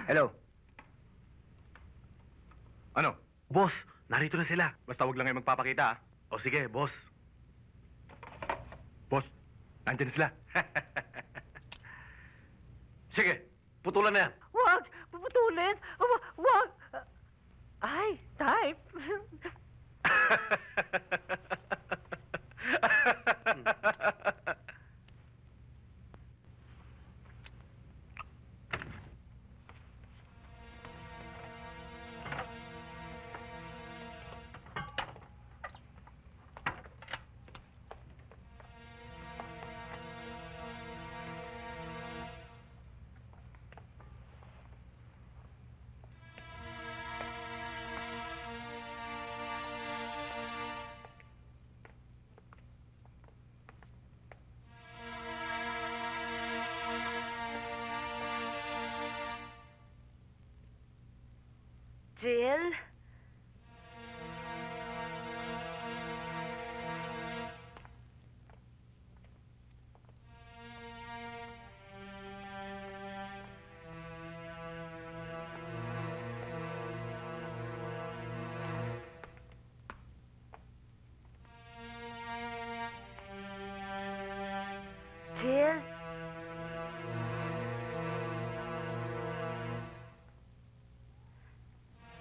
Hello. Ano? Boss, narito na sila. Basta wag lang kayo magpapakita, ah. O sige, boss. Boss, nandyan na sila. Sige, putulan na yan. Wag! Puputulin! Wag! Ay, type! Jill? Jill?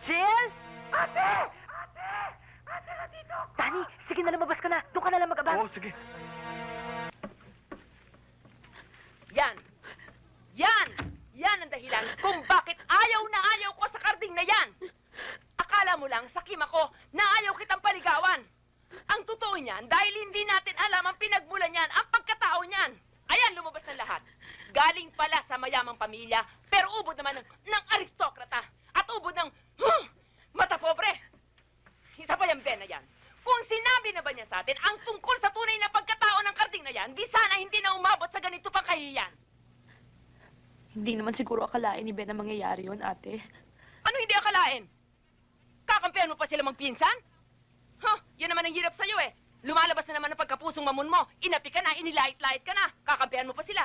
Jill? Ate! Ate! Ate, nandito ako! Danny, sige na lumabas ka na. Doon ka na lang mag-abang. Oo, sige. Yan! Yan! Yan ang dahilan kung bakit ayaw na ayaw ko sa karding na yan! Akala mo lang, sakim ako, na ayaw kitang paligawan. Ang totoo niyan, dahil hindi natin alam ang pinagmulan niyan, ang pagkatao niyan. Ayan, lumabas na lahat. Galing pala sa mayamang pamilya, pero ubod naman ng aristokrata. At ubod ng, mata pobre. Isa pa yung Ben na yan. Kung sinabi na ba niya sa atin ang tungkol sa tunay na pagkatao ng karding na yan, di sana hindi na umabot sa ganito pang kahihiyan. Hindi naman siguro akalain ni Ben na mangyayari yun, ate. Ano hindi akalain? Kakampihan mo pa sila magpinsan? Yan naman ang hirap sa'yo eh. Lumalabas na naman ang pagkapusong mamon mo. Inapi ka na, inilait-lait ka na. Kakampihan mo pa sila.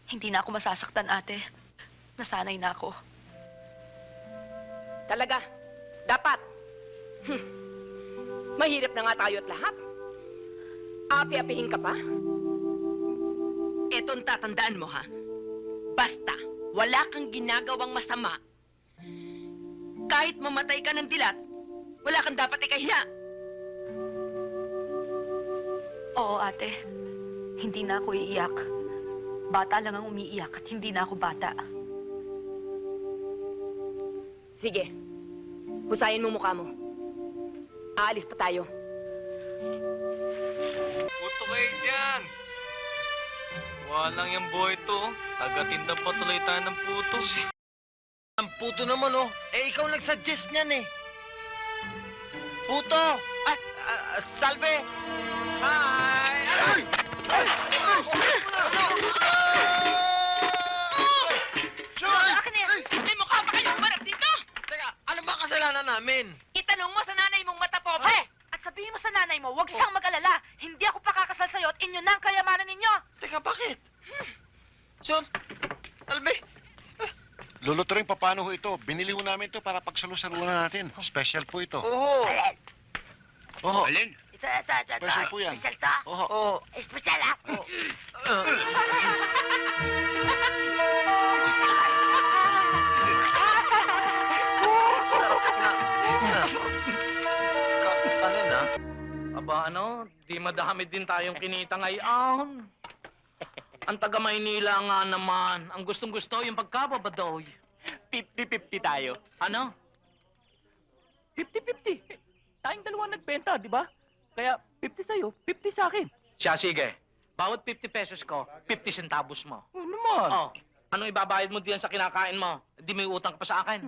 Hindi na ako masasaktan, ate. Nasanay na ako. Talaga, dapat. Mahirap na nga tayo at lahat. Api-apihin ka pa? Eto ang tatandaan mo, ha? Basta, wala kang ginagawang masama. Kahit mamatay ka ng dilat, wala kang dapat ikahiya. Oo, ate. Hindi na ako iiyak. Bata lang ang umiiyak at hindi na ako bata. Sige, husayin mo mukha mo. Aalis pa tayo. Puto kayo dyan! Walang yung boy to. Tagatinda pa tuloy tayo ng puto. Ang puto naman, oh. Eh, ikaw nagsuggest niyan, eh. Puto! Ay, salve! Hi! Ay! Akin na yan! May mukha pa kayong barap dito! Teka, ano ba kasalanan namin? Itanong mo sa nanay mong mata pobre! At sabihin mo sa nanay mo, huwag siyang mag-alala. Hindi ako pakakasal sa'yo at inyo na ang kayamanan ninyo. Teka, bakit? Son, Salve! Luluturin pa paano ho ito. Binili ho namin ito para pagsalusaluhan natin. Special po ito. Oo. Oho. Alin? Ito. Special po yan. Special to. Oho. Special ha? Ano na? Aba ano, di madami din tayong kinita ngayon. Ang taga Maynila nga naman. Ang gustong-gusto yung pagkababadoy. 50-50 tayo. Ano? 50-50. Tayong dalawa nagbenta, di ba? Kaya 50 sa'yo, 50 sa akin. Siya, sige. Bawat 50 pesos ko, 50 centavos mo. Oh, naman. Oh, anong ibabayad mo diyan sa kinakain mo? Di may utang ka pa sa akin.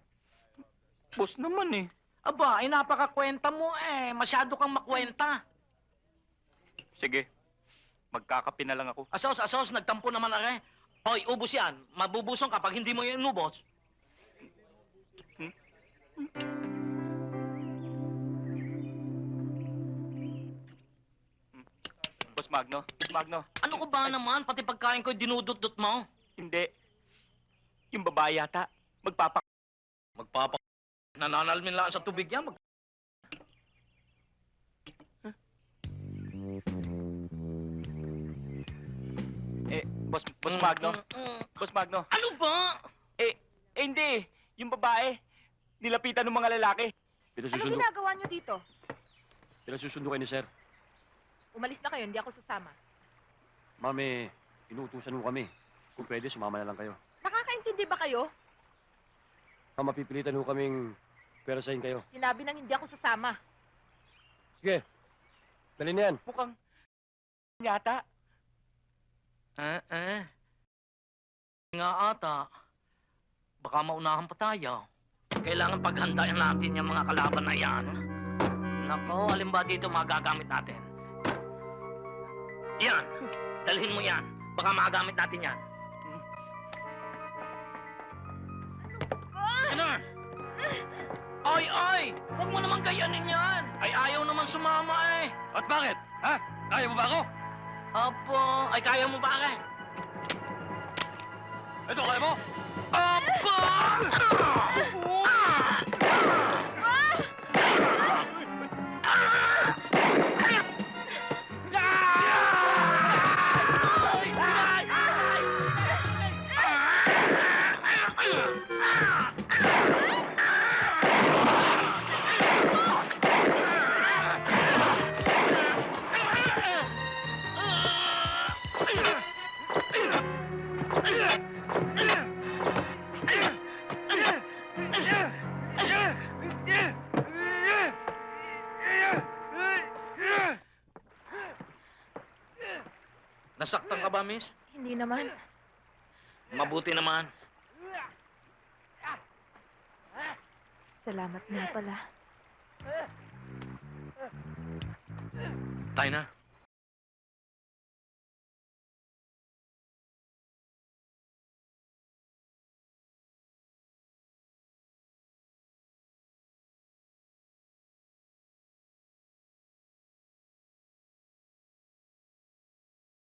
Boss naman eh. Aba, ay napakakwenta mo eh. Masyado kang makwenta. Sige, magkakape na lang ako. Asos, nagtampo naman ako eh. Hoy, ubos yan. Mabubusong kapag hindi mo yan inubos. Boss, Magno. Boss Magno. Ano ko ba naman? Pati pagkain ko dinudot-dot mo. Hindi. Yung babae yata. Magpapa... Nananalmin lang sa tubig yan. Boss Magno. Boss Magno. Ano ba? Hindi. Yung babae. Nilapitan ng mga lalaki. Ano ginagawa niyo dito? Pinasusundo kayo ni Sir. Umalis na kayo, hindi ako sasama. Mami, inuutusan mo kami. Kung pwede, sumama na lang kayo. Nakakaintindi ba kayo? Mapipilitan ho kaming perasahin kayo. Sinabi nang hindi ako sasama. Sige, dali na yan. Mukhang... yata. Nga ata. Baka maunahan pa tayo. Kailangan paghandaan natin yung mga kalaban na yan. Nako, alin ba dito magagamit natin? Yan. Dalhin mo yan. Baka magamit natin yan. Ano? Ay! Huwag mo naman gayanin yan. Ay, ayaw naman sumama eh. At bakit? Ha? Kaya mo ba ako? Apo, ay kaya mo ba akin? Ito, kaya mo? Apo! Nasaktan ka ba, miss? Hindi naman. Mabuti naman. Salamat nga pala. Tayo na.